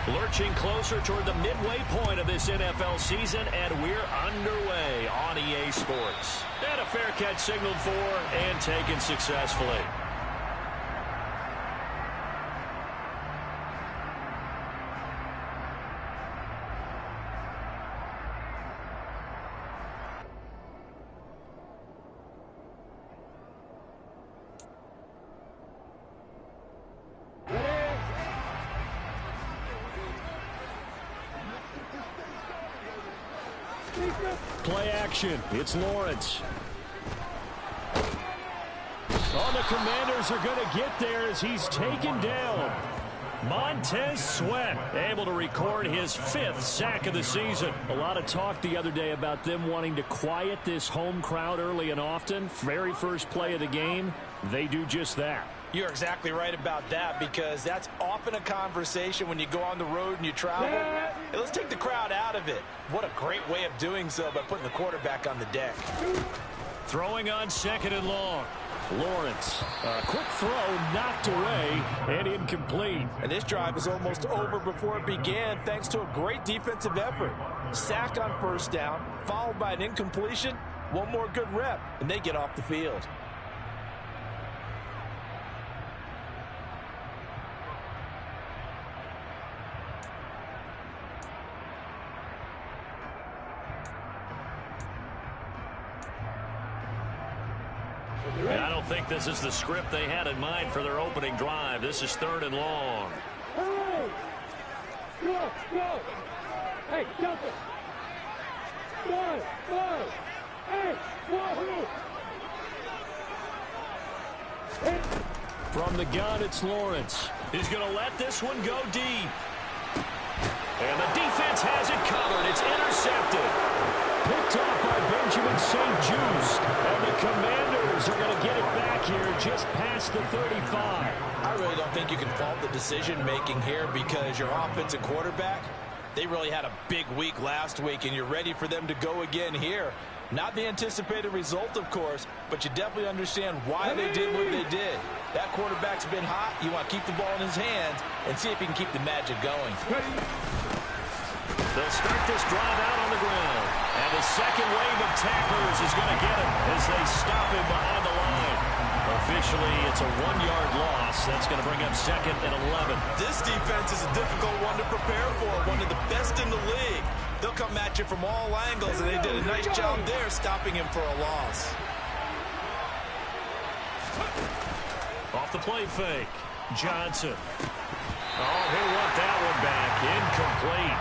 Lurching closer toward the midway point of this NFL season, and we're underway on EA Sports. And a fair catch signaled for and taken successfully. Play action. It's Lawrence. Oh, the Commanders are going to get there as he's taken down. Montez Sweat able to record his 5th sack of the season. A lot of talk the other day about them wanting to quiet this home crowd early and often. Very first play of the game, they do just that. You're exactly right about that, because that's often a conversation when you go on the road and you travel. Hey, let's take the crowd out of it. What a great way of doing so by putting the quarterback on the deck. Throwing on 2nd and long. Lawrence, a quick throw knocked away and incomplete. And this drive was almost over before it began thanks to a great defensive effort. Sack on 1st down, followed by an incompletion. One more good rep, and they get off the field. I don't think this is the script they had in mind for their opening drive. This is 3rd and long. Hey! Go! Go! Hey, jump it! Go! Go! Hey! Whoa! Hey! From the gun, it's Lawrence. He's going to let this one go deep. And the defense has it covered. It's intercepted. Picked off by Benjamin St-Juste. And the Commanders are going to get it back here just past the 35. I really don't think you can fault the decision-making here, because your offensive quarterback, they really had a big week last week, and you're ready for them to go again here. Not the anticipated result, of course, but you definitely understand why they did what they did. That quarterback's been hot. You want to keep the ball in his hands and see if he can keep the magic going. They'll start this drive out on the ground. And the second wave of tacklers is going to get him as they stop him behind the line. Officially, it's a 1-yard loss. That's going to bring up 2nd and 11. This defense is a difficult one to prepare for, one of the best in the league. They'll come at you from all angles, and they did a nice job there stopping him for a loss. Off the play fake. Johnson. Oh, he'll want that one back. Incomplete.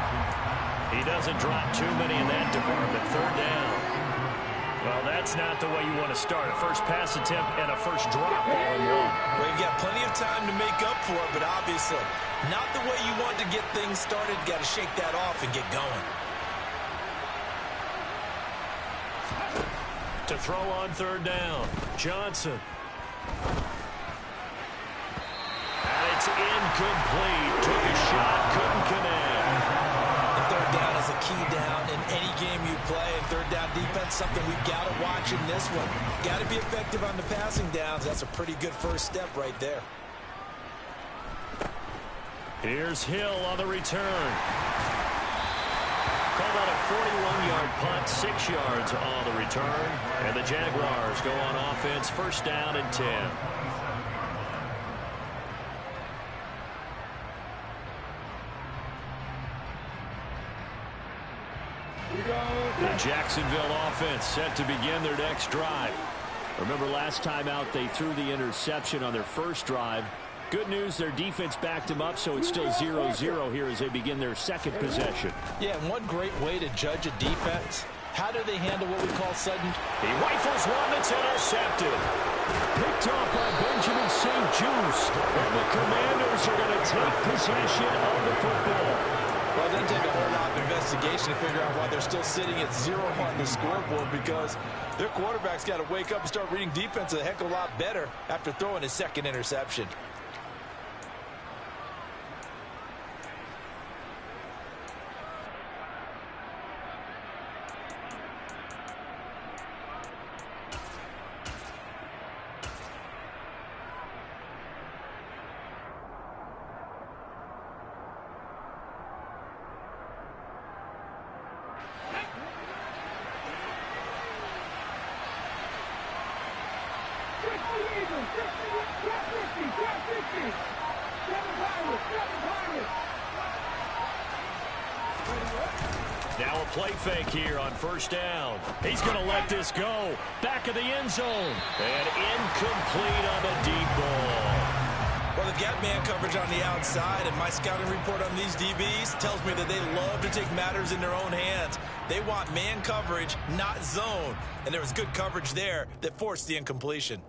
He doesn't drop too many in that department. 3rd down. Well, that's not the way you want to start. A first pass attempt and a first drop all in one. Well, you've got plenty of time to make up for it, but obviously not the way you want to get things started. Got to shake that off and get going. To throw on 3rd down. Johnson. And it's incomplete. Took a shot, couldn't connect. And 3rd down is a key down in any game you play. And 3rd down defense, something we've got to watch in this one. Got to be effective on the passing downs. That's a pretty good first step right there. Here's Hill on the return. Called out a 41-yard punt, 6 yards on the return. And the Jaguars go on offense, 1st down and 10. The Jacksonville offense set to begin their next drive. Remember last time out they threw the interception on their first drive. Good news, their defense backed them up, so it's still 0-0 here as they begin their second possession. Yeah, and one great way to judge a defense, how do they handle what we call sudden? He rifles one that's intercepted. Picked off by Benjamin St-Juste. And the Commanders are going to take possession of the football. Well, it doesn't take a whole lot of investigation to figure out why they're still sitting at 0 on the scoreboard, because their quarterback's got to wake up and start reading defense a heck of a lot better after throwing his second interception. play fake here on first down. He's going to let this go. Back of the end zone. And incomplete on the deep ball. Well, they've got man coverage on the outside, and my scouting report on these DBs tells me that they love to take matters in their own hands. They want man coverage, not zone. And there was good coverage there that forced the incompletion.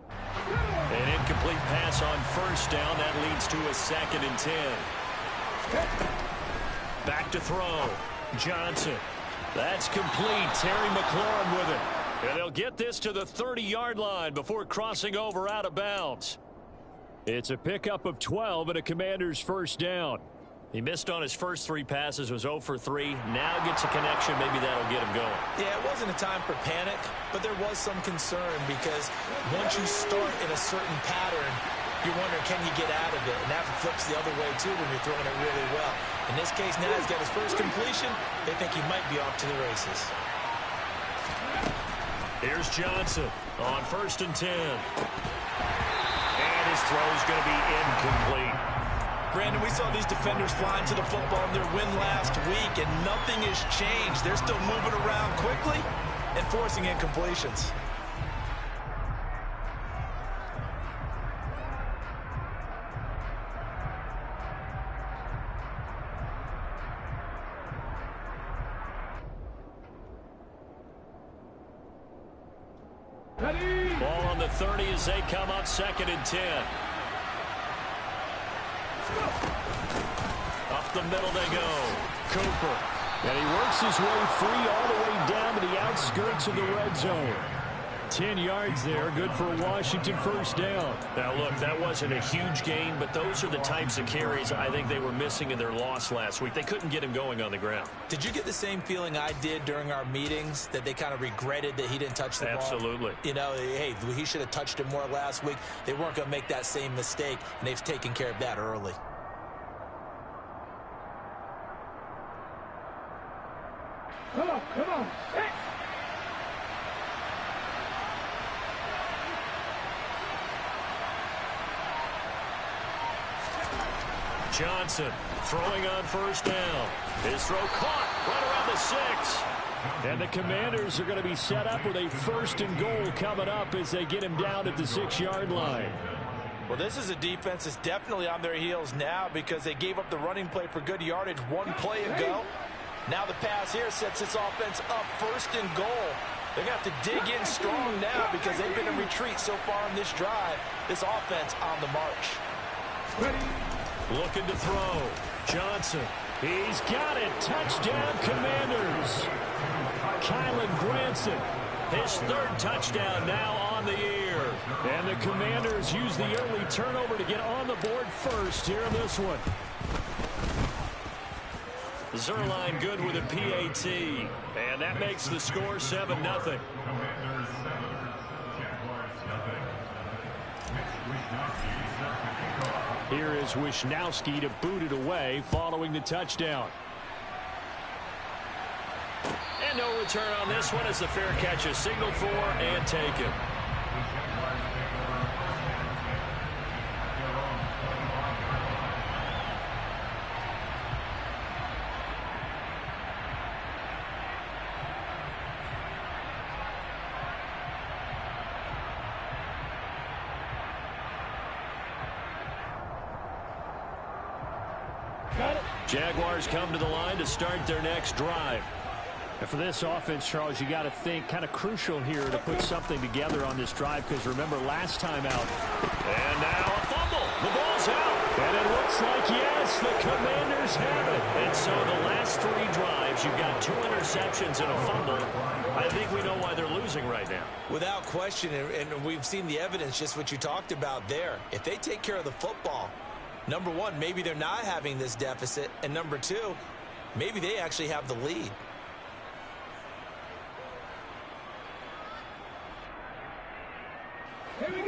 An incomplete pass on first down. That leads to a 2nd and 10. Back to throw. Johnson. That's complete. Terry McLaurin with it. And they'll get this to the 30-yard line before crossing over out of bounds. It's a pickup of 12 and a Commander's first down. He missed on his first 3 passes, was 0 for 3. Now gets a connection. Maybe that'll get him going. Yeah, it wasn't a time for panic, but there was some concern because once you start in a certain pattern, you're wondering, can you get out of it? And that flips the other way, too, when you're throwing it really well. In this case, now he's got his first completion. They think he might be off to the races. Here's Johnson on 1st and 10. And his throw's going to be incomplete. Brandon, we saw these defenders flying to the football in their win last week, and nothing has changed. They're still moving around quickly and forcing incompletions. Ball on the 30 as they come up 2nd and 10. Up the middle they go. Cooper. And he works his way free all the way down to the outskirts of the red zone. 10 yards there. Good for a Washington first down. Now, look, that wasn't a huge gain, but those are the types of carries I think they were missing in their loss last week. They couldn't get him going on the ground. Did you get the same feeling I did during our meetings, that they kind of regretted that he didn't touch the ball? Absolutely. You know, hey, he should have touched it more last week. They weren't going to make that same mistake, and they've taken care of that early. Come on, come on. Hey. Johnson throwing on first down. His throw caught right around the 6. And the Commanders are going to be set up with a 1st and goal coming up as they get him down at the 6-yard line. Well, this is a defense that's definitely on their heels now because they gave up the running play for good yardage one play ago. Now the pass here sets this offense up 1st and goal. They're going to have to dig in strong now because they've been in retreat so far in this drive. This offense on the march. Looking to throw. Johnson. He's got it. Touchdown, Commanders. Kylan Granson. His 3rd touchdown now on the year. And the Commanders use the early turnover to get on the board first here in this one. Zerline good with a PAT. And that makes the score 7-0. Here is Wisnowski to boot it away following the touchdown. And no return on this one as the fair catch is signaled for and taken. Jaguars come to the line to start their next drive. And for this offense, Charles, you got to think kind of crucial here to put something together on this drive because remember last time out. And now a fumble. The ball's out. And it looks like, yes, the Commanders have it. And so the last 3 drives, you've got 2 interceptions and a fumble. I think we know why they're losing right now. Without question, and we've seen the evidence, just what you talked about there. If they take care of the football, number 1, maybe they're not having this deficit. And number 2, maybe they actually have the lead.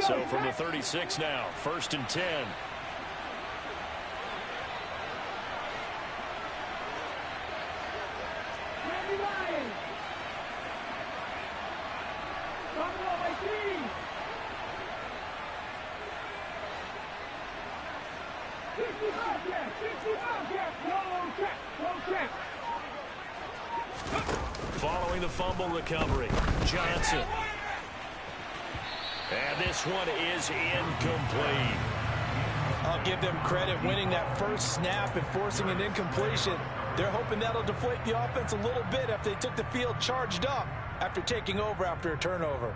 So from the 36 now, 1st and 10. Following the fumble recovery, Johnson. And this one is incomplete. I'll give them credit winning that first snap and forcing an incompletion. They're hoping that'll deflate the offense a little bit after they took the field charged up after taking over after a turnover.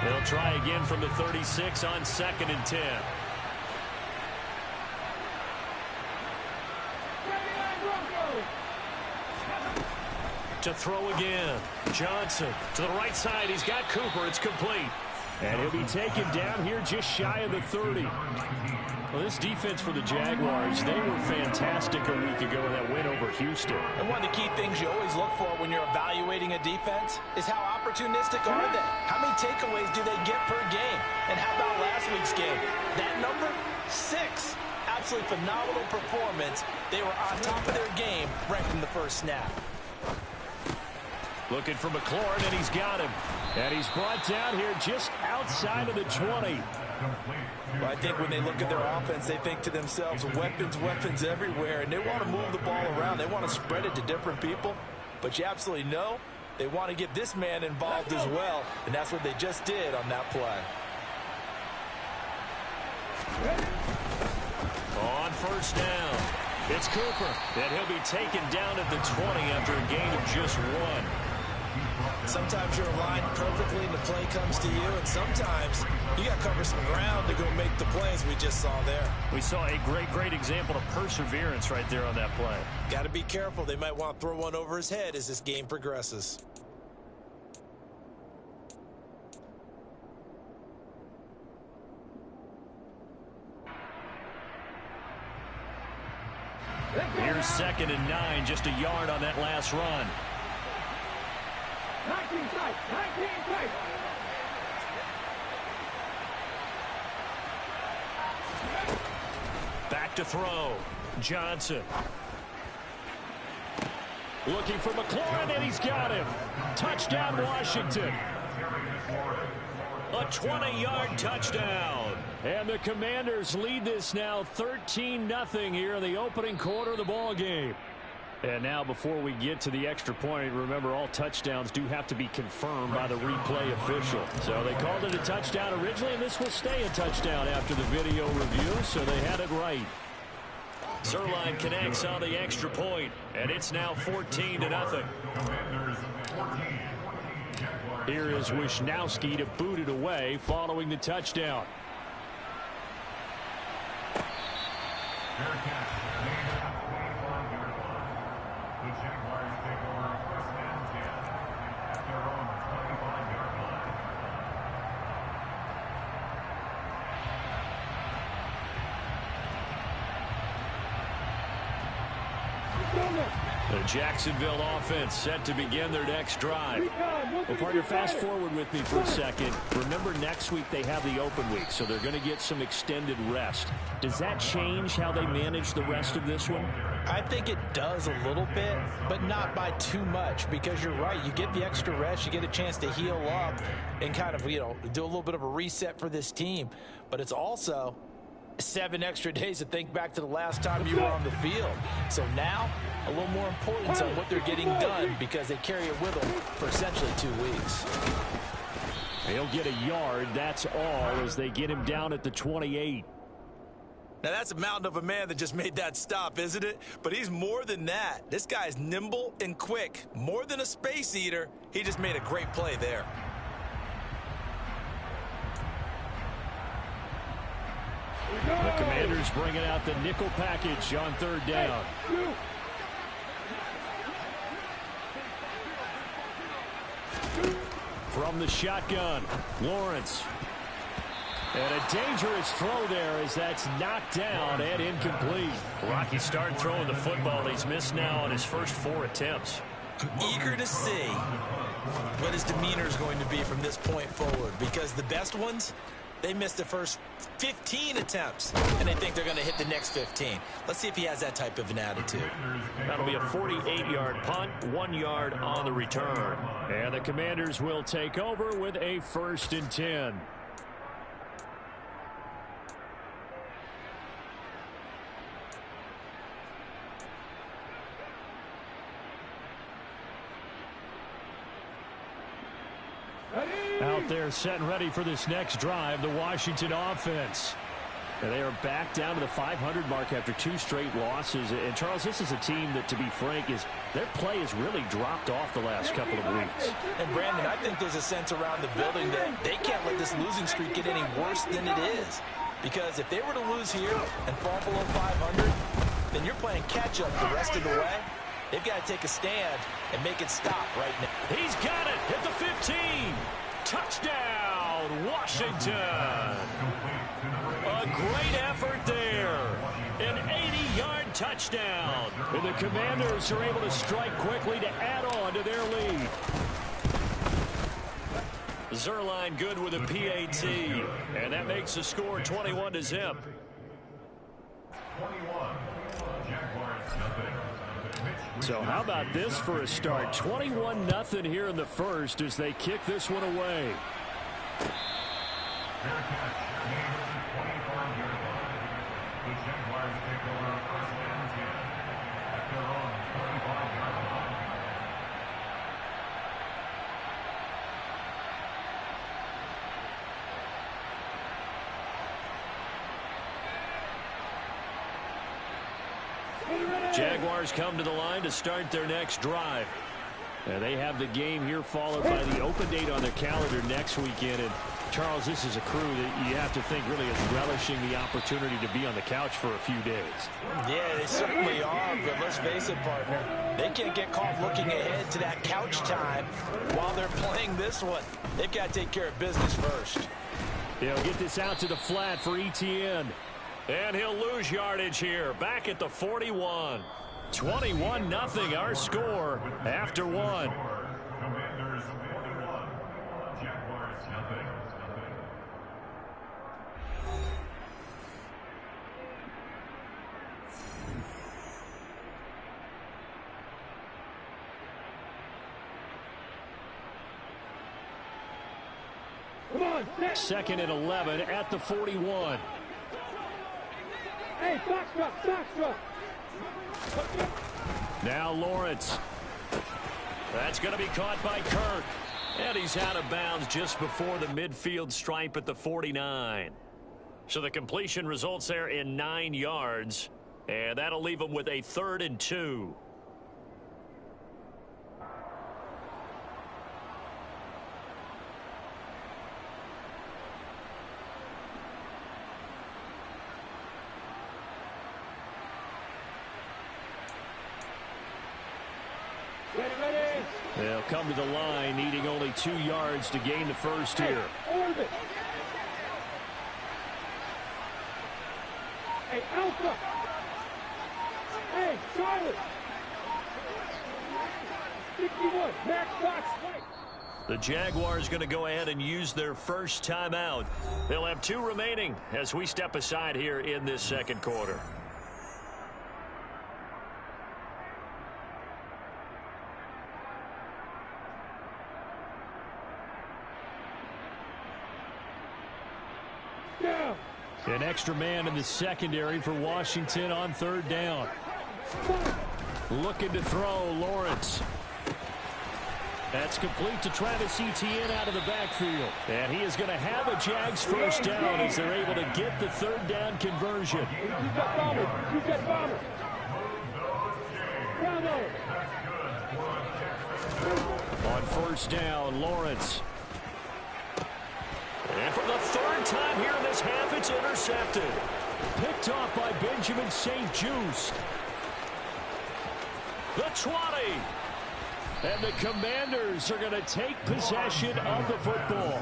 They'll try again from the 36 on 2nd and 10. To throw again. Johnson to the right side. He's got Cooper. It's complete. And he'll be taken down here just shy of the 30. Well, this defense for the Jaguars, they were fantastic a week ago in that win over Houston. And one of the key things you always look for when you're evaluating a defense is how opportunistic are they? How many takeaways do they get per game? And how about last week's game? That number, 6. Absolutely phenomenal performance. They were on top of their game right from the first snap. Looking for McLaurin, and he's got him. And he's brought down here just outside of the 20. Well, I think when they look at their offense, they think to themselves, weapons everywhere, and they want to move the ball around. They want to spread it to different people. But you absolutely know they want to get this man involved as well, and that's what they just did on that play. On first down, it's Cooper, and he'll be taken down at the 20 after a gain of just 1. Sometimes you're aligned perfectly and the play comes to you, and sometimes you got to cover some ground to go make the plays we just saw there. We saw a great example of perseverance right there on that play. Got to be careful. They might want to throw one over his head as this game progresses. Here's 2nd and 9, just a yard on that last run. 19 tight, 19 tight. Back to throw. Johnson. Looking for McLaurin, and he's got him. Touchdown, Washington. A 20-yard touchdown. And the Commanders lead this now 13-0 here in the opening quarter of the ball game. And now before we get to the extra point, remember all touchdowns do have to be confirmed by the replay official. So they called it a touchdown originally, and this will stay a touchdown after the video review, so they had it right. Zerline connects on the extra point, and it's now 14-0. Here is Wisnowski to boot it away following the touchdown. The Jacksonville offense set to begin their next drive. Well, partner, fast forward with me for a second. Remember, next week they have the open week, so they're going to get some extended rest. Does that change how they manage the rest of this one? I think it does a little bit, but not by too much, because you're right. You get the extra rest. You get a chance to heal up and kind of, do a little bit of a reset for this team. But it's also 7 extra days to think back to the last time you were on the field. So now, a little more importance on what they're getting done because they carry it with them for essentially 2 weeks. He'll get a yard, that's all, as they get him down at the 28. Now, that's a mountain of a man that just made that stop, isn't it? But he's more than that. This guy's nimble and quick. More than a space eater, he just made a great play there. The Commanders bringing out the nickel package on 3rd down. From the shotgun, Lawrence. And a dangerous throw there as that's knocked down and incomplete. Rocky started throwing the football. He's missed now on his first 4 attempts. Eager to see what his demeanor is going to be from this point forward, because the best ones, they missed the first 15 attempts, and they think they're going to hit the next 15. Let's see if he has that type of an attitude. That'll be a 48-yard punt, 1 yard on the return. And the Commanders will take over with a 1st and 10. They're set and ready for this next drive, the Washington offense. And they are back down to the 500 mark after 2 straight losses. And, Charles, this is a team that, to be frank, their play has really dropped off the last couple of weeks. And, Brandon, I think there's a sense around the building that they can't let this losing streak get any worse than it is. Because if they were to lose here and fall below 500, then you're playing catch-up the rest of the way. They've got to take a stand and make it stop right now. He's got it at the 15. Touchdown, Washington. A great effort there. An 80-yard touchdown. And the Commanders are able to strike quickly to add on to their lead. Zerline good with a PAT. And that makes the score 21-0. So how about this for a start? 21-0 here in the first as they kick this one away. Jaguars come to the line to start their next drive. And they have the game here followed by the open date on their calendar next weekend. And Charles, this is a crew that you have to think really is relishing the opportunity to be on the couch for a few days. Yeah, they certainly are, but let's face it, partner. They can't get caught looking ahead to that couch time while they're playing this one. They've got to take care of business first. They'll get this out to the flat for Etienne. And he'll lose yardage here. Back at the 41. 21-0 our score after 1. Commanders 41. Jaguars nothing. Come on, set. Second and 11 at the 41. Hey, box drop. Now Lawrence. That's going to be caught by Kirk. And he's out of bounds just before the midfield stripe at the 49. So the completion results there in 9 yards. And that'll leave him with a 3rd and 2. Ready. They'll come to the line needing only 2 yards to gain the first here. Orbit. Hey, Alpha. Hey, Charlie. 61. Max box right. The Jaguars going to go ahead and use their first timeout. They'll have 2 remaining as we step aside here in this second quarter. An extra man in the secondary for Washington on 3rd down. Looking to throw, Lawrence. That's complete to Travis Etienne out of the backfield. And he is going to have a Jags first down as they're able to get the 3rd down conversion. You get bomber. On 1st down, Lawrence. And for the 3rd time here in this half, it's intercepted. Picked off by Benjamin St. Juste. The 20. And the Commanders are going to take possession of the football.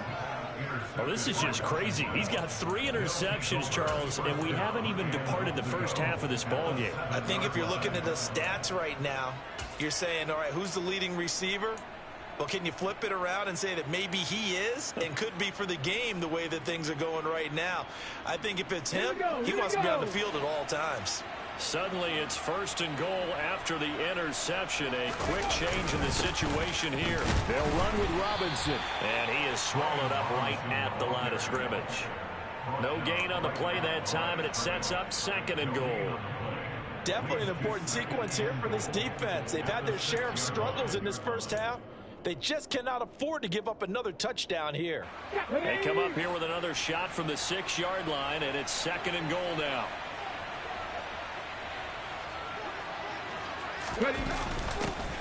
Oh, this is just crazy. He's got 3 interceptions, Charles, and we haven't even departed the first half of this ball game. I think if you're looking at the stats right now, you're saying, all right, who's the leading receiver? Well, can you flip it around and say that maybe he is and could be for the game the way that things are going right now? I think if it's him, he wants to be on the field at all times. Suddenly it's 1st and goal after the interception. A quick change in the situation here. They'll run with Robinson. And he is swallowed up right at the line of scrimmage. No gain on the play that time, and it sets up 2nd and goal. Definitely an important sequence here for this defense. They've had their share of struggles in this first half. They just cannot afford to give up another touchdown here. They come up here with another shot from the 6-yard line, and it's 2nd and goal now.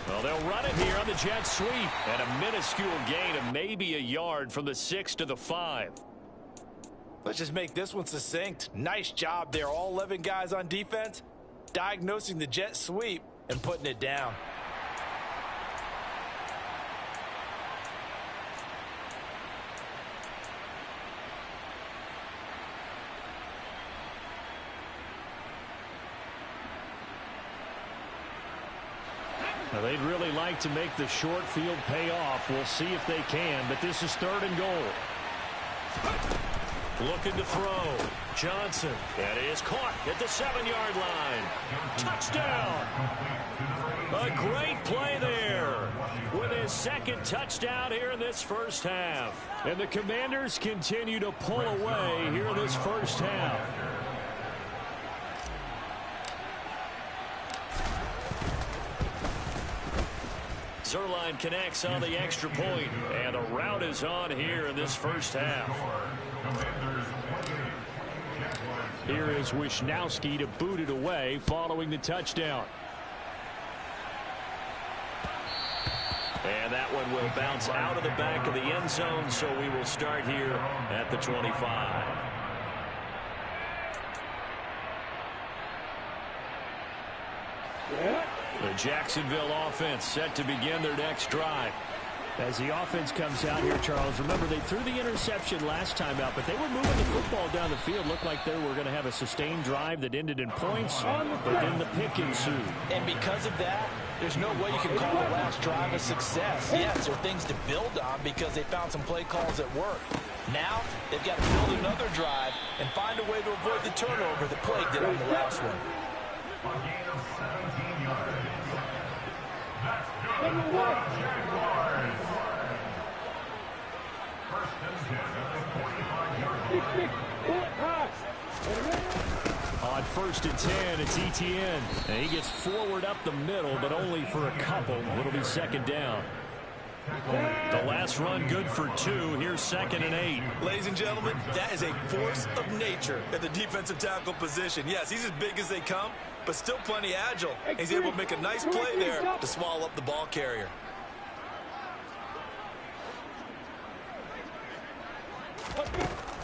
Well, they'll run it here on the jet sweep. And a minuscule gain of maybe a yard from the 6 to the 5. Let's just make this one succinct. Nice job there. All 11 guys on defense diagnosing the jet sweep and putting it down. Now, they'd really like to make the short field pay off. We'll see if they can, but this is 3rd and goal. Looking to throw. Johnson. That is caught at the 7-yard line. Touchdown. A great play there with his 2nd touchdown here in this first half. And the Commanders continue to pull away here in this first half. Zerline connects on the extra point, and a rout is on here in this first half. Here is Wisnowski to boot it away following the touchdown. And that one will bounce out of the back of the end zone, so we will start here at the 25. The Jacksonville offense set to begin their next drive. As the offense comes out here, Charles, remember they threw the interception last time out, but they were moving the football down the field. Looked like they were going to have a sustained drive that ended in points, but then the pick ensued. And because of that, there's no way you can call the last drive a success. Yes, there are things to build on because they found some play calls that work. Now, they've got to build another drive and find a way to avoid the turnover that plagued it on the last one. A gain of 17 yards. That's good Number for one. the Jaguars. First and 10 at the 45-yard Big, line. big, bullet pass. On 1st and 10, it's Etienne. And he gets forward up the middle, but only for a couple. It'll be 2nd down. The last run good for 2. Here's 2nd and 8. Ladies and gentlemen, that is a force of nature at the defensive tackle position. Yes, he's as big as they come, but still plenty agile. He's able to make a nice play there to swallow up the ball carrier.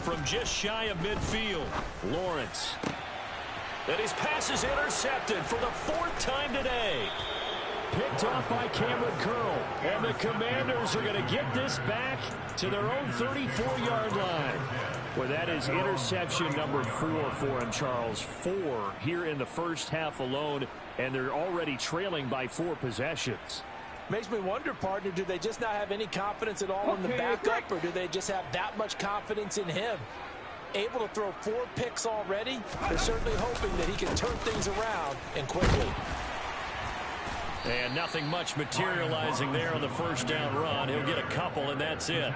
From just shy of midfield, Lawrence. And his pass is intercepted for the 4th time today. Picked off by Cameron Curl. And the Commanders are going to get this back to their own 34-yard line. Well, that is interception number 4 for him, Charles. 4 here in the first half alone, and they're already trailing by 4 possessions. Makes me wonder, partner, do they just not have any confidence at all in the backup, or do they just have that much confidence in him? Able to throw 4 picks already, they're certainly hoping that he can turn things around and quickly. And nothing much materializing there on the first down run. He'll get a couple, and that's it.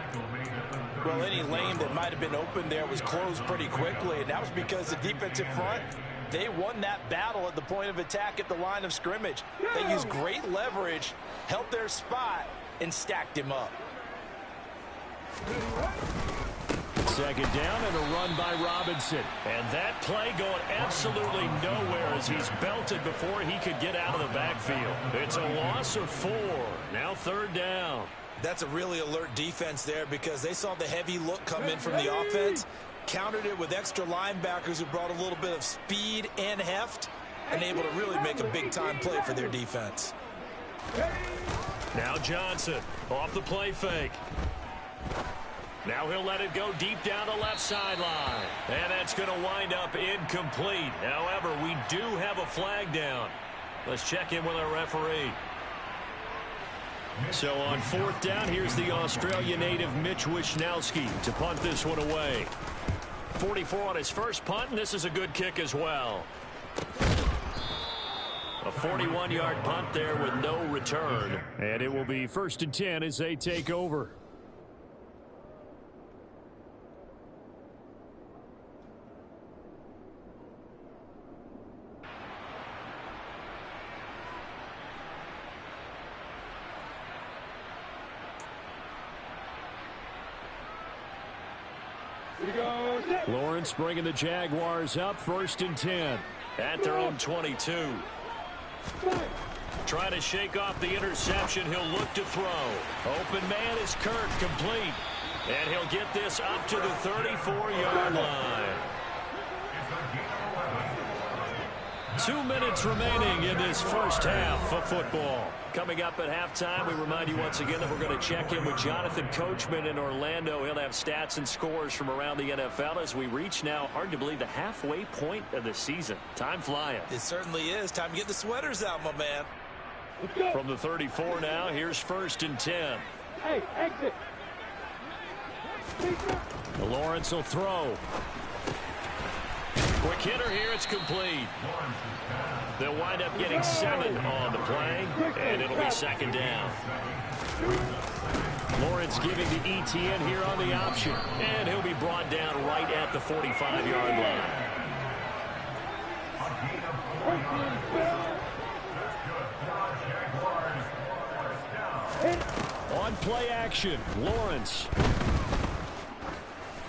Well, any lane that might have been open there was closed pretty quickly, and that was because the defensive front, they won that battle at the point of attack at the line of scrimmage. They used great leverage, held their spot, and stacked him up. 2nd down and a run by Robinson. And that play going absolutely nowhere as he's belted before he could get out of the backfield. It's a loss of 4. Now 3rd down. That's a really alert defense there because they saw the heavy look come in from the offense, countered it with extra linebackers who brought a little bit of speed and heft, and able to really make a big-time play for their defense. Now Johnson off the play fake. Now he'll let it go deep down the left sideline. And that's going to wind up incomplete. However, we do have a flag down. Let's check in with our referee. So on 4th down, here's the Australia native Mitch Wisnowski to punt this one away. 44 on his first punt, and this is a good kick as well. A 41-yard punt there with no return. And it will be 1st and 10 as they take over. Lawrence bringing the Jaguars up 1st and 10 at their own 22. Trying to shake off the interception. He'll look to throw. Open man is Kirk, complete. And he'll get this up to the 34-yard line. 2 minutes remaining in this first half of football. Coming up at halftime, we remind you once again that we're going to check in with Jonathan Coachman in Orlando. He'll have stats and scores from around the NFL as we reach now, hard to believe, the halfway point of the season. Time flying. It certainly is. Time to get the sweaters out, my man. From the 34 now, here's 1st and 10. Hey, exit. Lawrence will throw. Quick hitter here, it's complete. They'll wind up getting 7 on the play, and it'll be 2nd down. Lawrence giving the ETN here on the option, and he'll be brought down right at the 45-yard line. On play action, Lawrence.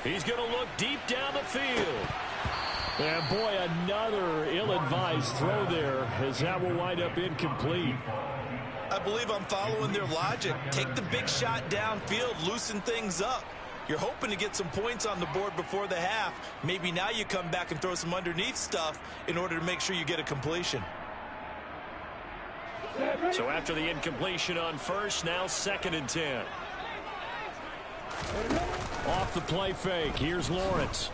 He's going to look deep down the field. And boy, another ill-advised throw there, as that will wind up incomplete. I believe I'm following their logic. Take the big shot downfield, loosen things up. You're hoping to get some points on the board before the half. Maybe now you come back and throw some underneath stuff in order to make sure you get a completion. So after the incompletion on first, now 2nd and 10. Off the play fake, here's Lawrence.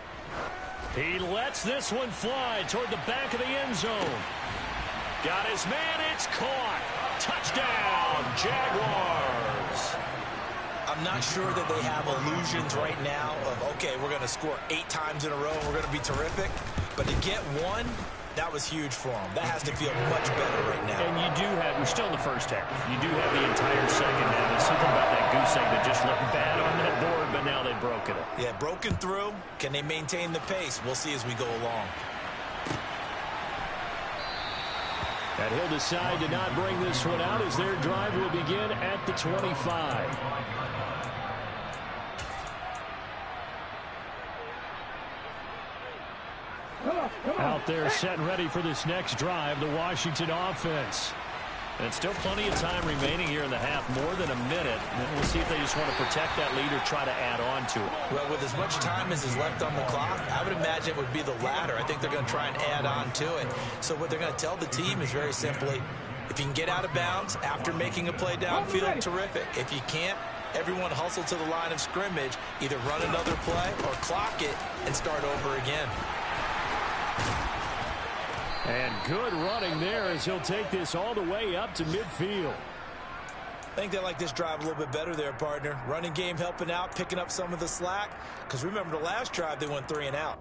He lets this one fly toward the back of the end zone. Got his man, it's caught. Touchdown, Jaguars. I'm not sure that they have illusions right now of, okay, we're going to score 8 times in a row and we're going to be terrific. But to get one, that was huge for them. That has to feel much better right now. And you do have, we're still in the first half. You do have the entire second half. There's something about that goose egg that just looked bad on that board, but now they've broken it. Yeah, broken through. Can they maintain the pace? We'll see as we go along. And he'll decide to not bring this one out as their drive will begin at the 25. Out there set and ready for this next drive, the Washington offense. And still plenty of time remaining here in the half, more than a minute. And we'll see if they just want to protect that lead or try to add on to it. Well, with as much time as is left on the clock, I would imagine it would be the latter. I think they're going to try and add on to it. So what they're going to tell the team is very simply, if you can get out of bounds after making a play downfield, terrific. If you can't, everyone hustle to the line of scrimmage, either run another play or clock it and start over again. And good running there as he'll take this all the way up to midfield. I think they like this drive a little bit better there, partner. Running game helping out, picking up some of the slack. Because remember, the last drive, they went 3 and out.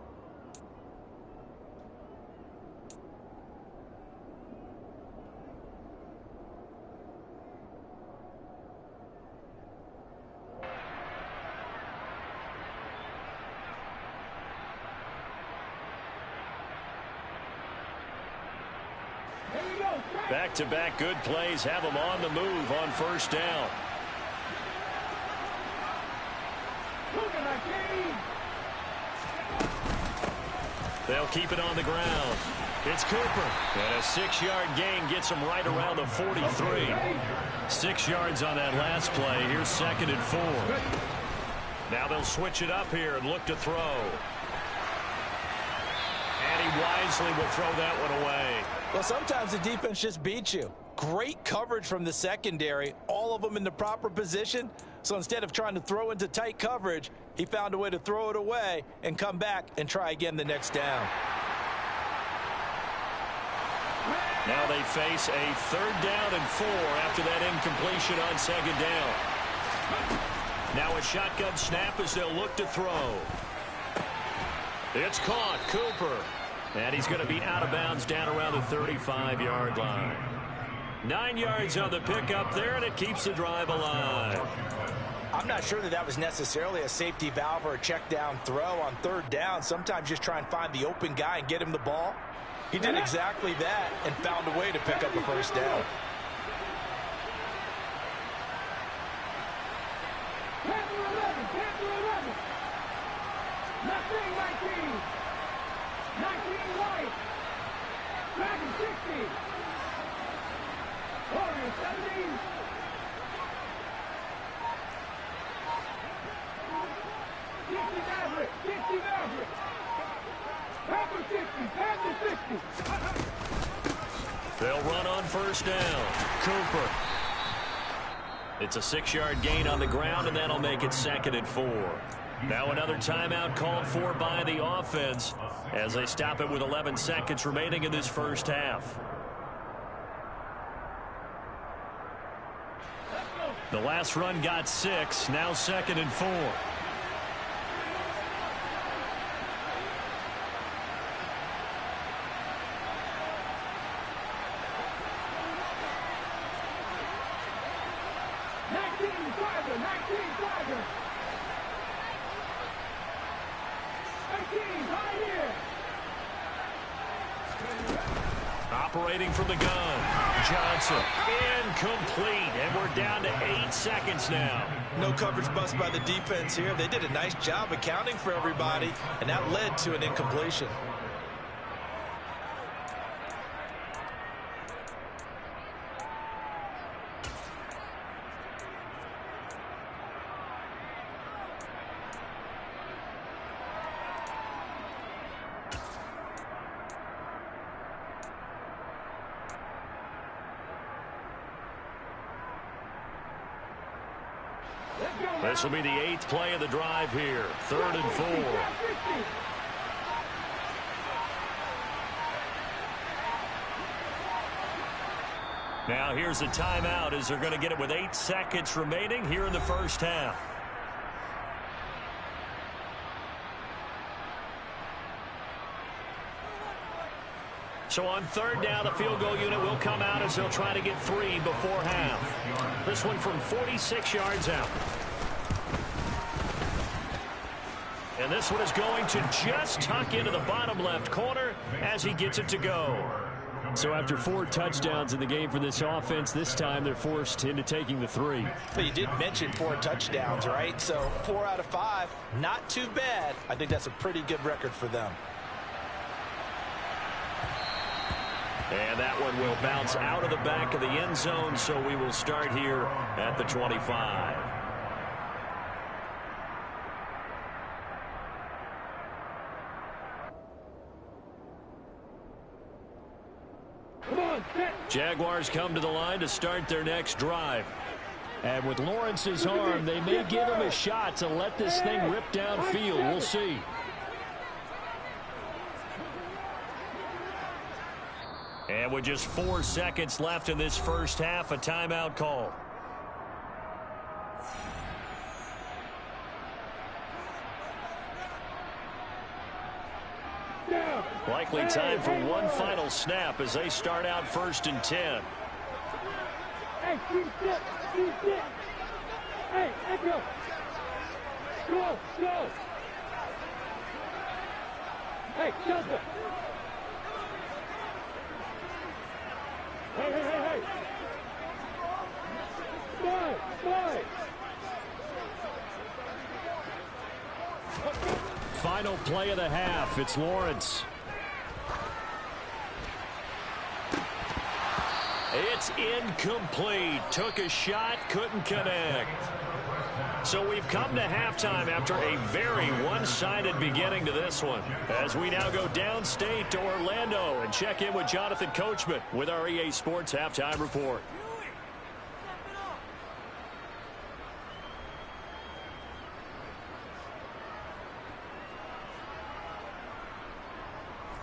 Back-to-back good plays have them on the move on first down. They'll keep it on the ground. It's Cooper. And a 6-yard gain gets him right around the 43. 6 yards on that last play. Here's 2nd and 4. Now they'll switch it up here and look to throw. And he wisely will throw that one away. Well, sometimes the defense just beats you. Great coverage from the secondary, all of them in the proper position. So instead of trying to throw into tight coverage, he found a way to throw it away and come back and try again the next down. Now they face a 3rd down and 4 after that incompletion on 2nd down. Now a shotgun snap as they'll look to throw. It's caught, Cooper. And he's going to be out of bounds down around the 35-yard line. 9 yards on the pickup there, and it keeps the drive alive. I'm not sure that was necessarily a safety valve or a check down throw on 3rd down. Sometimes just try and find the open guy and get him the ball. He did exactly that and found a way to pick up a 1st down. Panther 11, Panther 11. Nothing. Dragon 60. Warrior 70. 60 Maverick. 60 Maverick. Panther 60. Panther 60. They'll run on first down. Cooper. It's a 6-yard gain on the ground, and that'll make it 2nd and 4. Now another timeout called for by the offense as they stop it with 11 seconds remaining in this first half. The last run got 6. Now 2nd and 4. Operating from the gun, Johnson, incomplete, and we're down to 8 seconds now. No coverage bust by the defense here. They did a nice job accounting for everybody, and that led to an incompletion. This will be the 8th play of the drive here. 3rd and 4. Now here's a timeout as they're going to get it with 8 seconds remaining here in the first half. So on 3rd down, the field goal unit will come out as they'll try to get 3 before half. This one from 46 yards out. And this one is going to just tuck into the bottom left corner as he gets it to go. So after 4 touchdowns in the game for this offense, this time they're forced into taking the 3. But you did mention 4 touchdowns, right? So 4 out of 5, not too bad. I think that's a pretty good record for them. And that one will bounce out of the back of the end zone, so we will start here at the 25. Jaguars come to the line to start their next drive. And with Lawrence's arm, they may give him a shot to let this thing rip downfield. We'll see. And with just 4 seconds left in this first half, a timeout call. Likely time for one final snap as they start out 1st and 10. Hey, keep sit. Hey, Echo. Go. Hey, Shelter. Hey. Boy. Final play of the half. It's Lawrence. It's incomplete. Took a shot, couldn't connect. So we've come to halftime after a very one-sided beginning to this one. As we now go downstate to Orlando and check in with Jonathan Coachman with our EA Sports Halftime Report.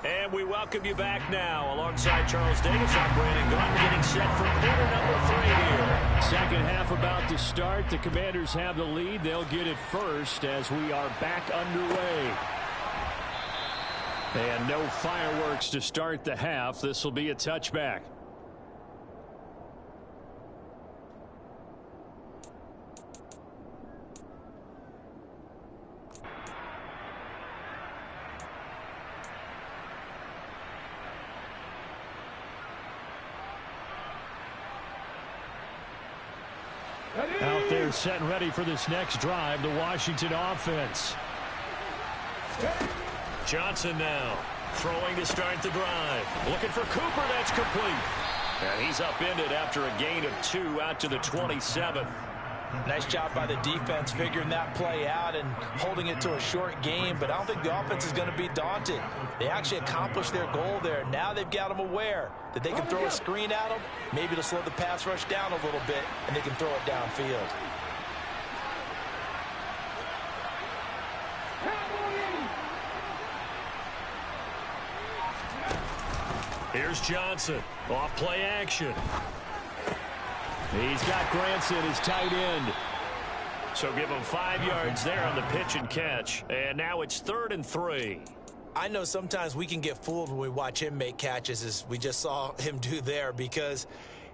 And we welcome you back now. Alongside Charles Davis, I'm Brandon Gunn, getting set for quarter number 3 here. Second half about to start. The Commanders have the lead. They'll get it first as we are back underway. And no fireworks to start the half. This will be a touchback. Out there set and ready for this next drive, the Washington offense. Johnson now. Throwing to start the drive. Looking for Cooper. That's complete. And he's upended after a gain of 2 out to the 27. Nice job by the defense figuring that play out and holding it to a short game, but I don't think the offense is going to be daunted. They actually accomplished their goal there. Now they've got them aware that they can throw a screen at them, maybe to slow the pass rush down a little bit, and they can throw it downfield. Here's Johnson. Off play action. He's got Granson, his tight end. So give him 5 yards there on the pitch and catch. And now it's 3rd and 3. I know sometimes we can get fooled when we watch him make catches, as we just saw him do there, because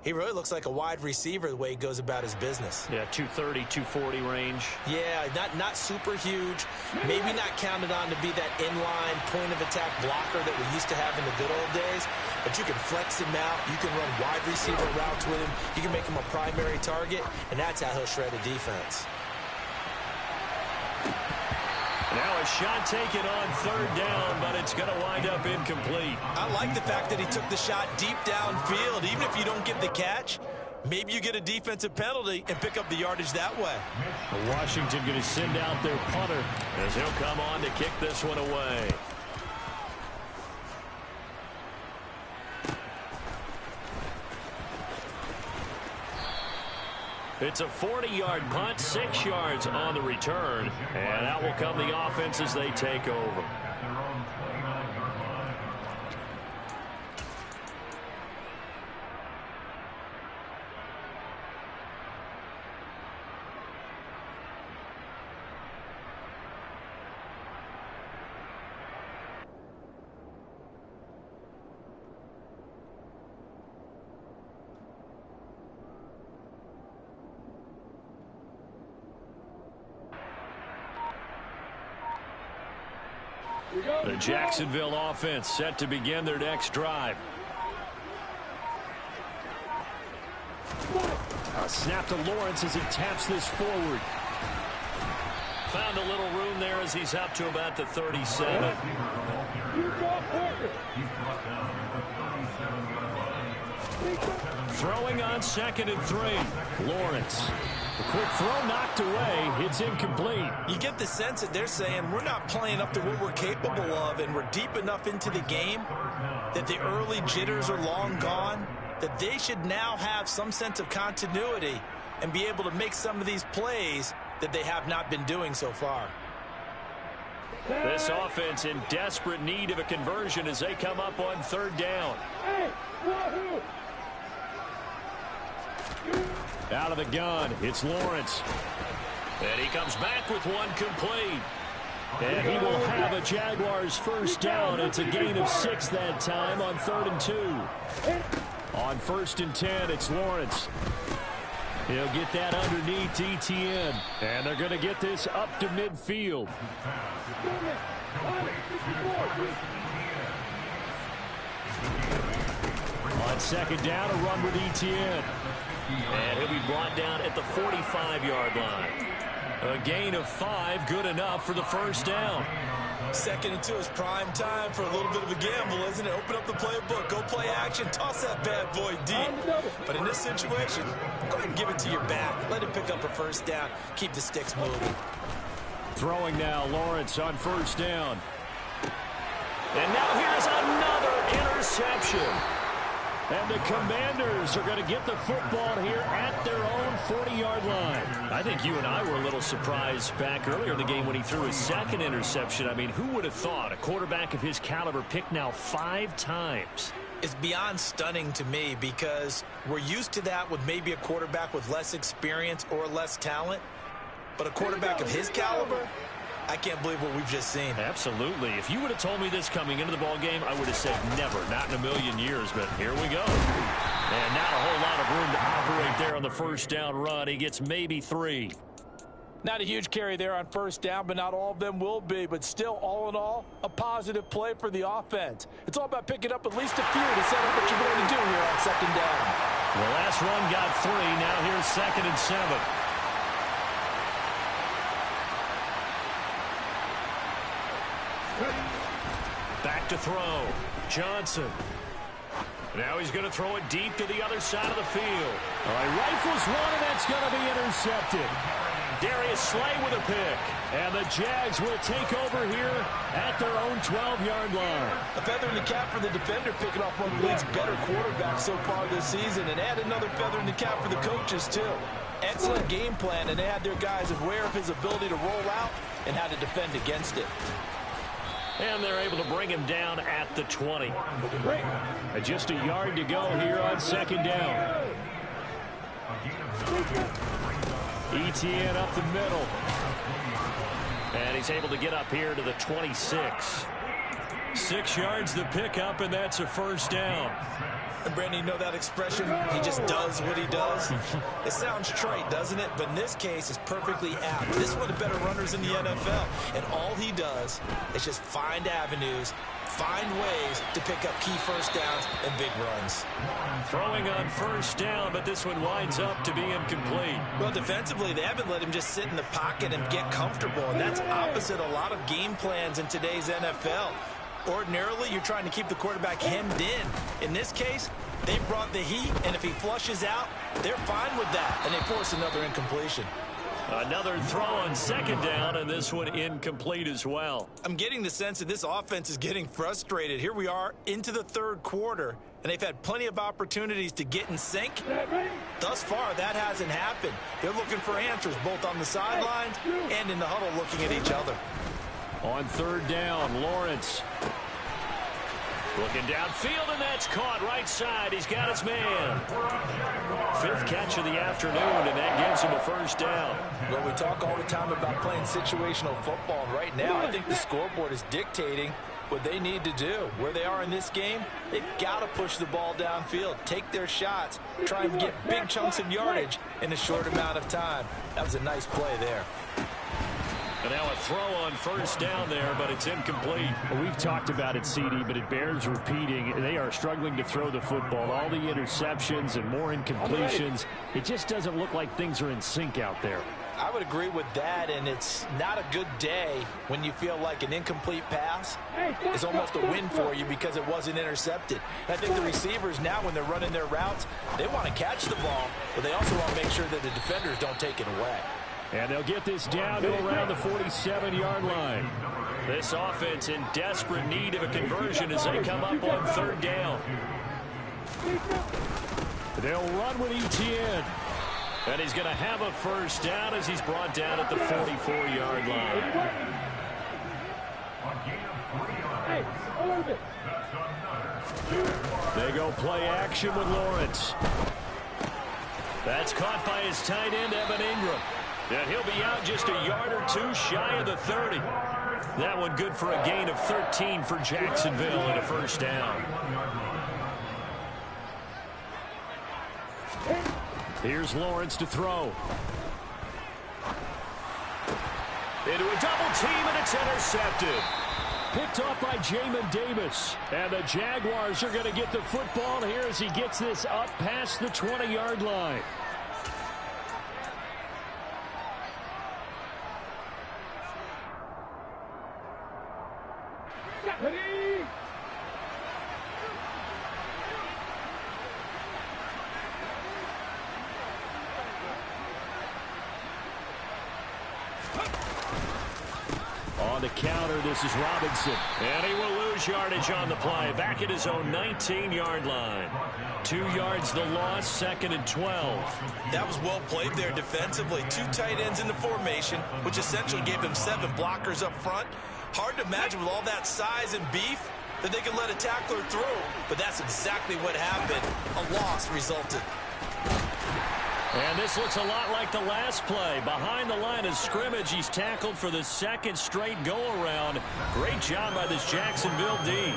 he really looks like a wide receiver the way he goes about his business. Yeah, 230, 240 range. Yeah, not super huge. Maybe not counted on to be that inline point-of-attack blocker that we used to have in the good old days. But you can flex him out. You can run wide receiver routes with him. You can make him a primary target, and that's how he'll shred a defense. Now a shot taken on 3rd down, but it's going to wind up incomplete. I like the fact that he took the shot deep downfield. Even if you don't get the catch, maybe you get a defensive penalty and pick up the yardage that way. Washington going to send out their punter as he'll come on to kick this one away. It's a 40-yard punt, 6 yards on the return, and out will come the offense as they take over. The Jacksonville offense set to begin their next drive. A snap to Lawrence as he taps this forward. Found a little room there as he's up to about the 37. Throwing on 2nd and 3. Lawrence. The quick throw knocked away. It's incomplete. You get the sense that they're saying we're not playing up to what we're capable of, and we're deep enough into the game that the early jitters are long gone, that they should now have some sense of continuity and be able to make some of these plays that they have not been doing so far. This offense in desperate need of a conversion as they come up on 3rd down. Out of the gun, it's Lawrence. And he comes back with one complete. And he will have a Jaguars 1st down. It's a gain of 6 that time on 3rd and 2. On 1st and 10, it's Lawrence. He'll get that underneath Etienne. And they're going to get this up to midfield. On 2nd down, a run with Etienne. And he'll be brought down at the 45-yard line. A gain of 5, good enough for the 1st down. 2nd and 2 is prime time for a little bit of a gamble, isn't it? Open up the playbook, go play action, toss that bad boy deep. But in this situation, go ahead and give it to your back. Let him pick up a 1st down. Keep the sticks moving. Throwing now, Lawrence on 1st down. And now here's another interception. And the Commanders are going to get the football here at their own 40-yard line. I think you and I were a little surprised back earlier in the game when he threw his 2nd interception. I mean, who would have thought a quarterback of his caliber picked now 5 times? It's beyond stunning to me because we're used to that with maybe a quarterback with less experience or less talent. But a quarterback of his caliber, I can't believe what we've just seen. Absolutely. If you would have told me this coming into the ball game, I would have said never, not in a million years. But here we go. And not a whole lot of room to operate there on the 1st down run. He gets maybe 3. Not a huge carry there on 1st down, but not all of them will be. But still, all in all, a positive play for the offense. It's all about picking up at least a few to set up what you're going to do here on 2nd down. The last run got 3. Now here's 2nd and 7. Back to throw. Johnson. Now he's going to throw it deep to the other side of the field. All right, rifles one, and that's going to be intercepted. Darius Slay with a pick. And the Jags will take over here at their own 12-yard line. A feather in the cap for the defender, picking off one of the league's better quarterbacks so far this season. And add another feather in the cap for the coaches, too. Excellent game plan, and they had their guys aware of his ability to roll out and how to defend against it. And they're able to bring him down at the 20. Just a yard to go here on second down. Etienne up the middle. And he's able to get up here to the 26. 6 yards the pickup, and that's a first down. And Brandon, you know that expression? He just does what he does. It sounds trite, doesn't it? But in this case, it's perfectly apt. This is one of the better runners in the NFL. And all he does is just find avenues, find ways to pick up key first downs and big runs. Throwing on first down, but this one winds up to be incomplete. Well, defensively, they haven't let him just sit in the pocket and get comfortable. And that's opposite a lot of game plans in today's NFL. Ordinarily, you're trying to keep the quarterback hemmed in. In this case, they brought the heat, and if he flushes out, they're fine with that, and they force another incompletion. Another throw on second down, and this one incomplete as well. I'm getting the sense that this offense is getting frustrated. Here we are into the third quarter, and they've had plenty of opportunities to get in sync. Thus far, that hasn't happened. They're looking for answers both on the sidelines and in the huddle looking at each other. On third down, Lawrence. Looking downfield, and that's caught right side. He's got his man. 5th catch of the afternoon, and that gives him a first down. Well, we talk all the time about playing situational football. Right now, I think the scoreboard is dictating what they need to do. Where they are in this game, they've got to push the ball downfield, take their shots, try and get big chunks of yardage in a short amount of time. That was a nice play there. And now a throw on first down there, but it's incomplete. Well, we've talked about it, CD, but it bears repeating. They are struggling to throw the football. All the interceptions and more incompletions. It just doesn't look like things are in sync out there. I would agree with that, and it's not a good day when you feel like an incomplete pass is almost a win for you because it wasn't intercepted. And I think the receivers now, when they're running their routes, they want to catch the ball, but they also want to make sure that the defenders don't take it away. And they'll get this down to around the 47-yard line. This offense in desperate need of a conversion as they come up on third down. They'll run with Etienne. And he's going to have a first down as he's brought down at the 44-yard line. They go play action with Lawrence. That's caught by his tight end, Evan Ingram. And he'll be out just a yard or two shy of the 30. That one good for a gain of 13 for Jacksonville and a first down. Here's Lawrence to throw. Into a double team, and it's intercepted. Picked off by Jamin Davis. And the Jaguars are going to get the football here as he gets this up past the 20-yard line. On the counter, this is Robinson. And he will lose yardage on the play. Back at his own 19-yard line. 2 yards the loss, 2nd and 12. That was well played there defensively. 2 tight ends in the formation, which essentially gave them 7 blockers up front. Hard to imagine with all that size and beef that they could let a tackler through. But that's exactly what happened. A loss resulted. And this looks a lot like the last play. Behind the line of scrimmage, he's tackled for the 2nd straight go-around. Great job by this Jacksonville D.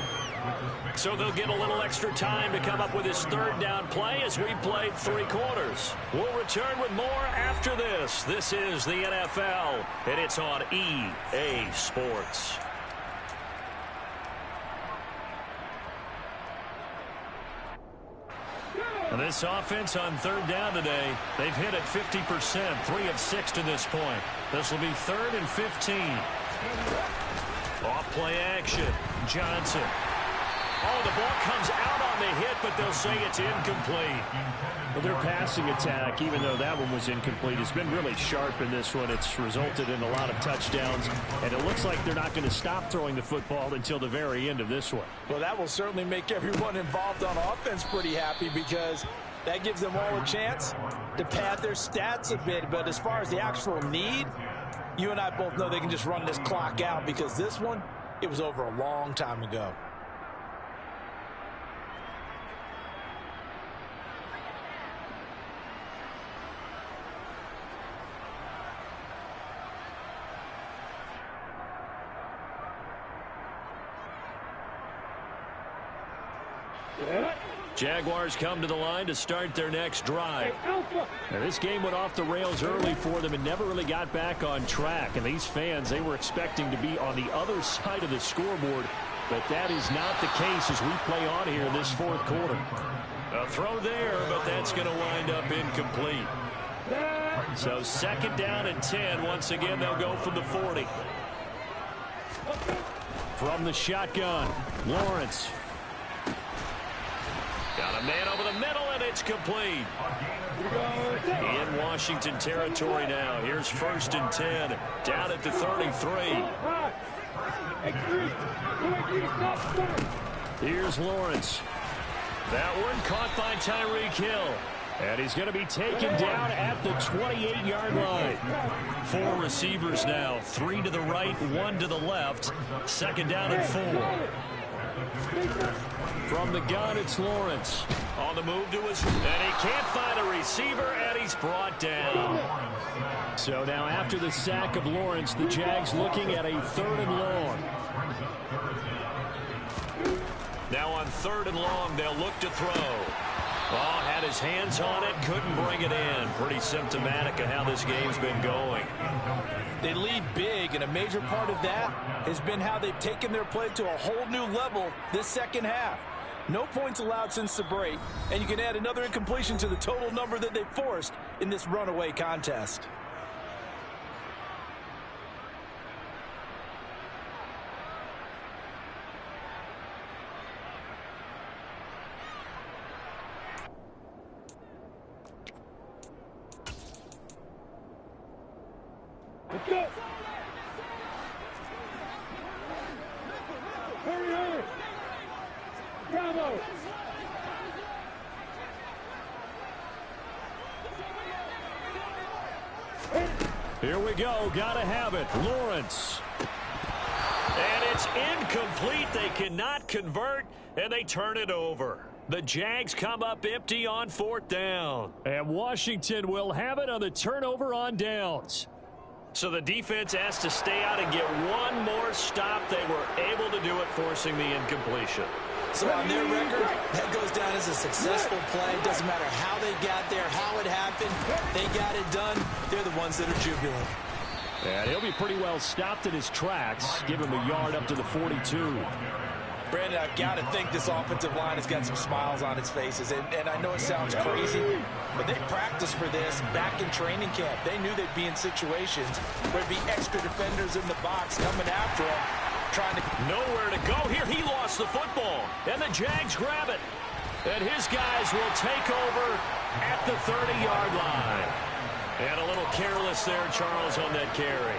So they'll get a little extra time to come up with his 3rd down play as we played 3 quarters. We'll return with more after this. This is the NFL, and it's on EA Sports. And this offense on 3rd down today, they've hit it 50%, 3 of 6 to this point. This will be 3rd and 15. Off play action. Johnson. Oh, the ball comes out on the hit, but they'll say it's incomplete. Well, their passing attack, even though that one was incomplete, has been really sharp in this one. It's resulted in a lot of touchdowns, and it looks like they're not going to stop throwing the football until the very end of this one. Well, that will certainly make everyone involved on offense pretty happy because that gives them all a chance to pad their stats a bit. But as far as the actual need, you and I both know they can just run this clock out because this one, it was over a long time ago. Jaguars come to the line to start their next drive. Now, this game went off the rails early for them and never really got back on track. And these fans, they were expecting to be on the other side of the scoreboard, but that is not the case as we play on here in this fourth quarter. A throw there, but that's going to wind up incomplete. So 2nd down and 10. Once again, they'll go from the 40. From the shotgun, Lawrence. Got a man over the middle, and it's complete. In Washington territory now. Here's 1st and 10. Down at the 33. Here's Lawrence. That one caught by Tyreek Hill. And he's going to be taken down at the 28-yard line. 4 receivers now. 3 to the right, 1 to the left. 2nd down and 4. From the gun, it's Lawrence. On the move to his... And he can't find a receiver, and he's brought down. So now after the sack of Lawrence, the Jags looking at a 3rd and long. Now on 3rd and long, they'll look to throw. Oh, had his hands on it, couldn't bring it in. Pretty symptomatic of how this game's been going. They lead big, and a major part of that has been how they've taken their play to a whole new level this second half. No points allowed since the break, and you can add another incompletion to the total number that they forced in this runaway contest. Let's go. Hurry, hurry. Bravo. Here we go. Gotta have it. Lawrence. And it's incomplete. They cannot convert, and they turn it over. The Jags come up empty on 4th down. And Washington will have it on the turnover on downs. So the defense has to stay out and get one more stop. They were able to do it, forcing the incompletion. So on their record, that goes down as a successful play. Doesn't matter how they got there, how it happened. They got it done. They're the ones that are jubilant. And he'll be pretty well stopped in his tracks. Give him a yard up to the 42. Brandon, I've got to think this offensive line has got some smiles on its faces. And I know it sounds crazy, but they practiced for this back in training camp. They knew they'd be in situations where there'd be extra defenders in the box coming after them, trying to... Nowhere to go here. He lost the football, and the Jags grab it. And his guys will take over at the 30-yard line. And a little careless there, Charles, on that carry.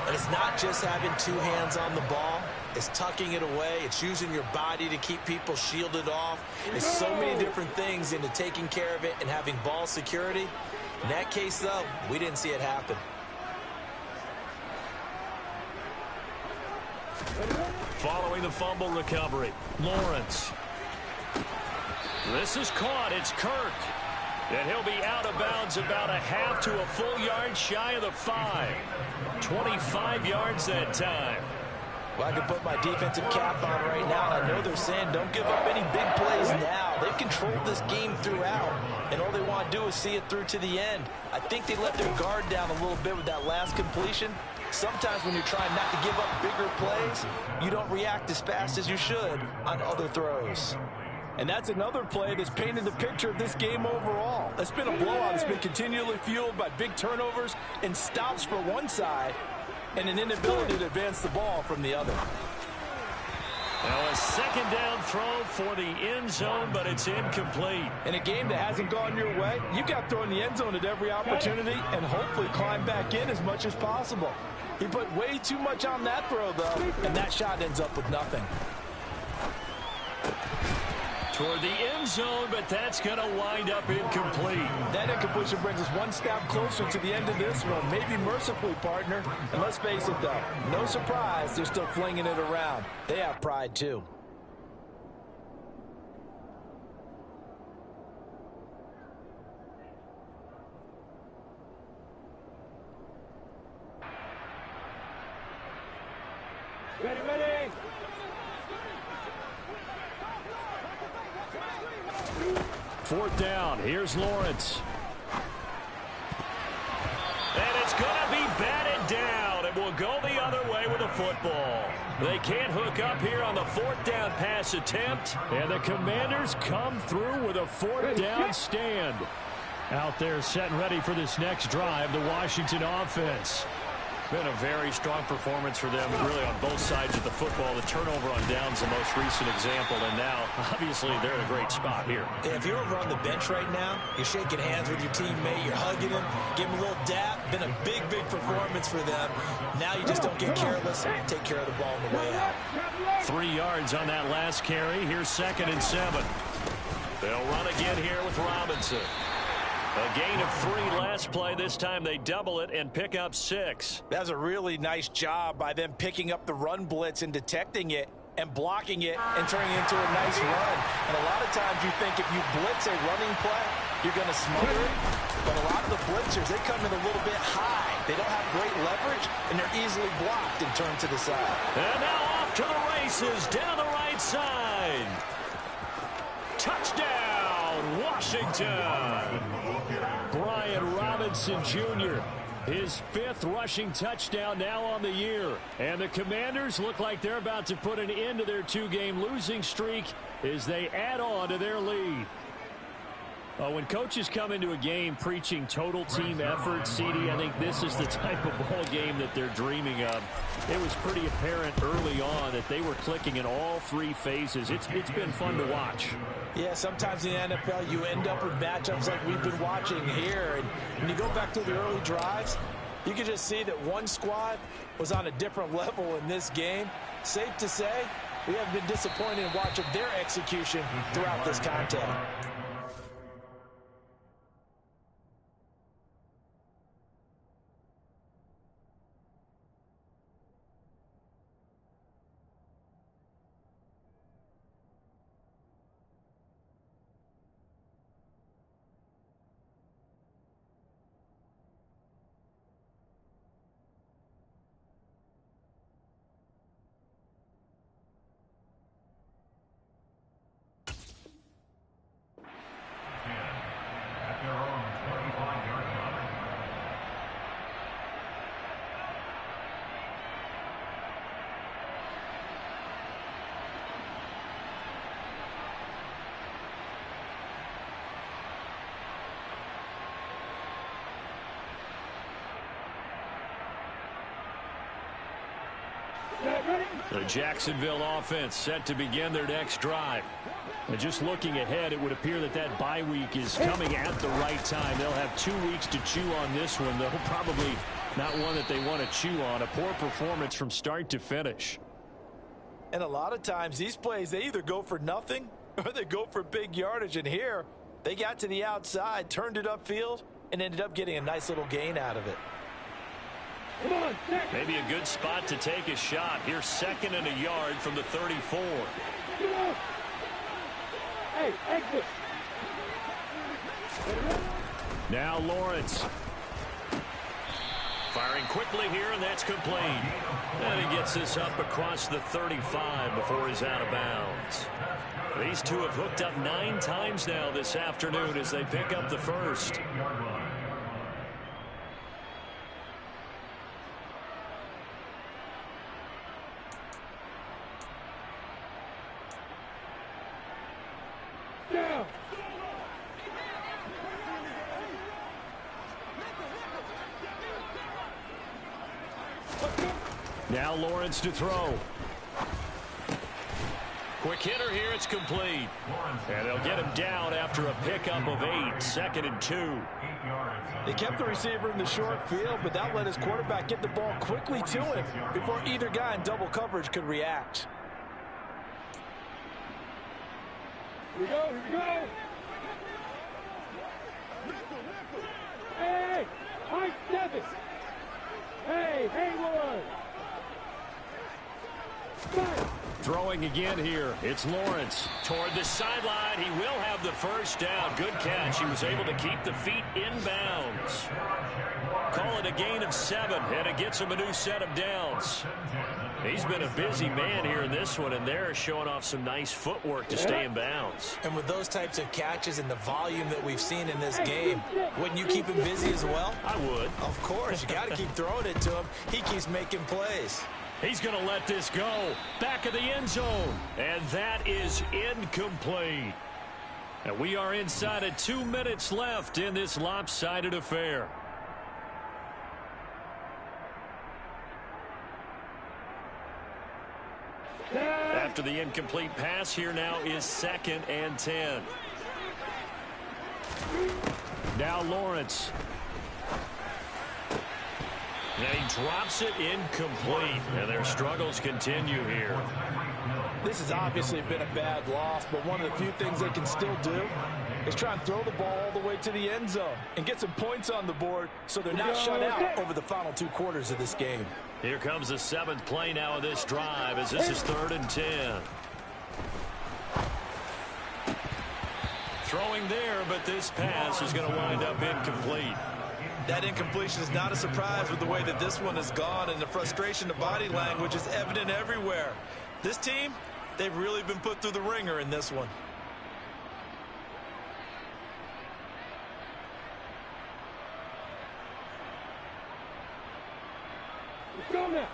And it's not just having 2 hands on the ball. It's tucking it away. It's using your body to keep people shielded off. It's so many different things into taking care of it and having ball security. In that case, though, we didn't see it happen. Following the fumble recovery, Lawrence. This is caught. It's Kirk. And he'll be out of bounds about a half to a full yard shy of the 5. 25 yards that time. Well, I can put my defensive cap on right now, and I know they're saying don't give up any big plays now. They've controlled this game throughout, and all they want to do is see it through to the end. I think they let their guard down a little bit with that last completion. Sometimes when you're trying not to give up bigger plays, you don't react as fast as you should on other throws. And that's another play that's painted the picture of this game overall. It's been a blowout. It's been continually fueled by big turnovers and stops for one side. and an inability to advance the ball from the other. Now a second down throw for the end zone, but it's incomplete. In a game that hasn't gone your way, you've got to throw in the end zone at every opportunity and hopefully climb back in as much as possible. He put way too much on that throw, though, and that shot ends up with nothing. Toward the end zone, but that's going to wind up incomplete. That incompletion brings us one step closer to the end of this one. Maybe mercifully, partner. And let's face it, though, no surprise, they're still flinging it around. They have pride, too. Ready, ready. Fourth down. Here's Lawrence. And it's going to be batted down. It will go the other way with the football. They can't hook up here on the fourth down pass attempt. And the Commanders come through with a fourth down stand. Out there set and ready for this next drive, the Washington offense. Been a very strong performance for them, really, on both sides of the football. The turnover on downs, the most recent example, and now, obviously, they're in a great spot here. If you're over on the bench right now, you're shaking hands with your teammate, you're hugging him, give him a little dap. Been a big, big performance for them. Now you just don't get careless. Take care of the ball on the way out. 3 yards on that last carry. Here's 2nd and 7. They'll run again here with Robinson. A gain of 3 last play. This time they double it and pick up 6. That's a really nice job by them picking up the run blitz and detecting it and blocking it and turning it into a nice run. And a lot of times you think if you blitz a running play, you're going to smother it. But a lot of the blitzers, they come in a little bit high. They don't have great leverage, and they're easily blocked and turned to the side. And now off to the races down the right side. Touchdown, Washington. Brian Robinson Jr., his 5th rushing touchdown now on the year. And the Commanders look like they're about to put an end to their 2-game losing streak as they add on to their lead. When coaches come into a game preaching total team effort, CD, I think this is the type of ball game that they're dreaming of. It was pretty apparent early on that they were clicking in all 3 phases. It's been fun to watch. Yeah, sometimes in the NFL you end up with matchups like we've been watching here. And when you go back to the early drives, you can just see that one squad was on a different level in this game. Safe to say, we have been disappointed in watching their execution throughout this contact. The Jacksonville offense set to begin their next drive. And just looking ahead, it would appear that that bye week is coming at the right time. They'll have 2 weeks to chew on this one, though probably not one that they want to chew on. A poor performance from start to finish. And a lot of times these plays, they either go for nothing or they go for big yardage. And here, they got to the outside, turned it upfield, and ended up getting a nice little gain out of it. Maybe a good spot to take a shot. Here's 2nd and a yard from the 34. Hey, exit. Now Lawrence. Firing quickly here, and that's complete. And he gets this up across the 35 before he's out of bounds. These two have hooked up 9 times now this afternoon as they pick up the first. Now Lawrence to throw. Quick hitter here. It's complete. And they'll get him down after a pickup of 8. 2nd and 2. They kept the receiver in the short field, but that let his quarterback get the ball quickly to him before either guy in double coverage could react. Here we go, here we go. Hey, high 7. Hey, Hayward. Throwing again here. It's Lawrence. Toward the sideline. He will have the first down. Good catch. He was able to keep the feet in bounds. Call it a gain of 7, and it gets him a new set of downs. He's been a busy man here in this one, and they're showing off some nice footwork to stay in bounds. And with those types of catches and the volume that we've seen in this game, wouldn't you keep him busy as well? I would. Of course. You got to keep throwing it to him. He keeps making plays. He's going to let this go. Back of the end zone. And that is incomplete. And we are inside of 2 minutes left in this lopsided affair. After the incomplete pass, here now is 2nd and 10. Now Lawrence. And he drops it incomplete. And their struggles continue here. This has obviously been a bad loss, but one of the few things they can still do is try and throw the ball all the way to the end zone and get some points on the board so they're not shut out over the final 2 quarters of this game. Here comes the 7th play now of this drive as this is 3rd and 10. Throwing there, but this pass is going to wind up incomplete. That incompletion is not a surprise with the way that this one has gone, and the frustration of body language is evident everywhere. This team, they've really been put through the ringer in this one. Let's go now.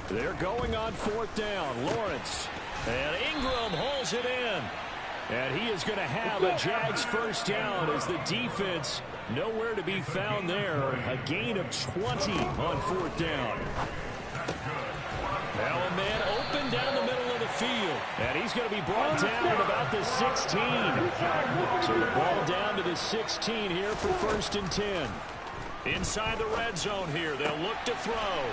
They're going on 4th down. Lawrence. And Ingram holds it in. And he is going to have a Jags first down as the defense nowhere to be found there. A gain of 20 on 4th down. Now a man open down the middle of the field. And he's going to be brought down at about the 16. So the ball down to the 16 here for 1st and 10. Inside the red zone here. They'll look to throw.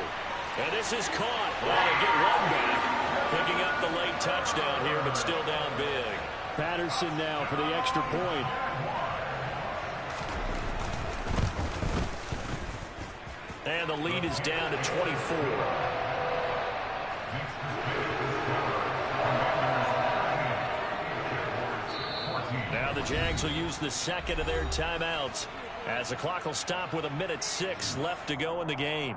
And this is caught. Well, they get one back. Picking up the late touchdown here, but still down big. Patterson now for the extra point. And the lead is down to 24. Now the Jags will use the 2nd of their timeouts as the clock will stop with 1:06 left to go in the game.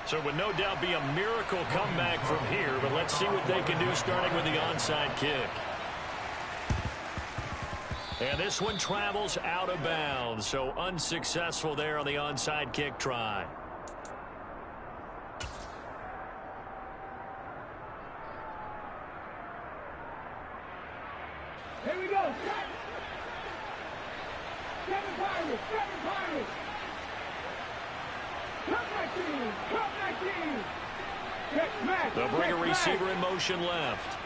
So it would no doubt be a miracle comeback from here, but let's see what they can do starting with the onside kick. And this one travels out of bounds, so unsuccessful there on the onside kick try. Here we go. Seven Pirates. Come back in. They'll bring a receiver in motion left.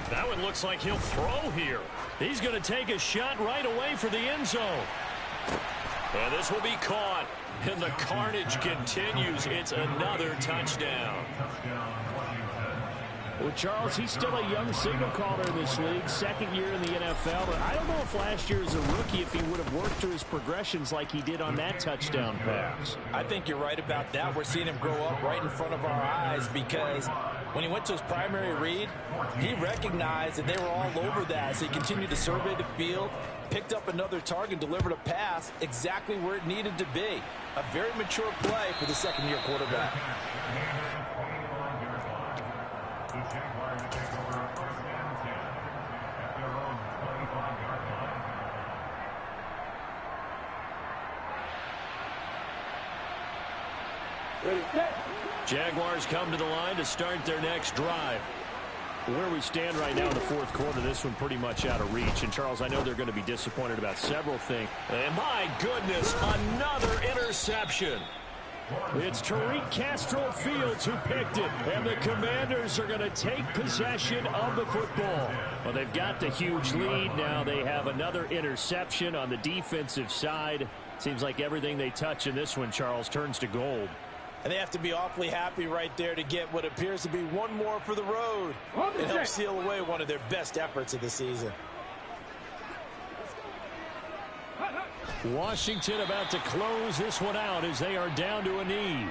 That one looks like he'll throw here. He's going to take a shot right away for the end zone. And this will be caught. And the carnage continues. It's another touchdown. Well, Charles, he's still a young signal caller in this league, 2nd year in the NFL. But I don't know if last year as a rookie, if he would have worked through his progressions like he did on that touchdown pass. I think you're right about that. We're seeing him grow up right in front of our eyes because when he went to his primary read, he recognized that they were all over that. So he continued to survey the field, picked up another target, delivered a pass exactly where it needed to be. A very mature play for the 2nd-year quarterback. The Jaguars take over 1st and 10 at their own 25-yard line. Ready, set. Jaguars come to the line to start their next drive. Where we stand right now in the fourth quarter, this one pretty much out of reach. And, Charles, I know they're going to be disappointed about several things. And, my goodness, another interception. It's Tariq Castro-Fields who picked it, and the Commanders are going to take possession of the football. Well, they've got the huge lead. Now they have another interception on the defensive side. Seems like everything they touch in this one, Charles, turns to gold. And they have to be awfully happy right there to get what appears to be one more for the road. It helps seal away one of their best efforts of the season. Washington about to close this one out as they are down to a knee.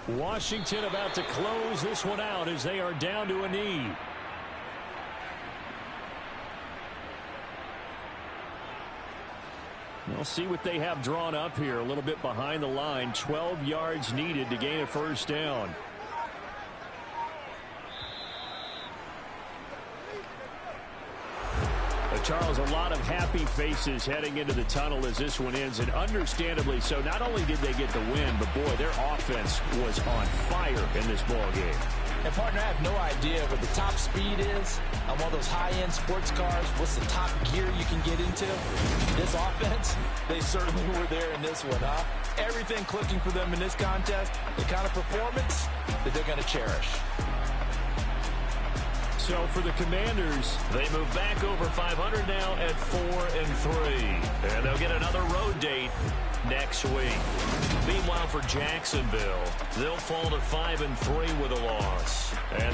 Washington about to close this one out as they are down to a knee. We'll see what they have drawn up here. A little bit behind the line. 12 yards needed to gain a first down. Charles, a lot of happy faces heading into the tunnel as this one ends, and understandably so. Not only did they get the win, but, boy, their offense was on fire in this ball game. And, partner, I have no idea what the top speed is on one of those high-end sports cars. What's the top gear you can get into? This offense, they certainly were there in this one, huh? Everything clicking for them in this contest, the kind of performance that they're going to cherish. So for the Commanders, they move back over 500 now at 4-3. And they'll get another road date next week. Meanwhile, for Jacksonville, they'll fall to 5-3 with a loss. And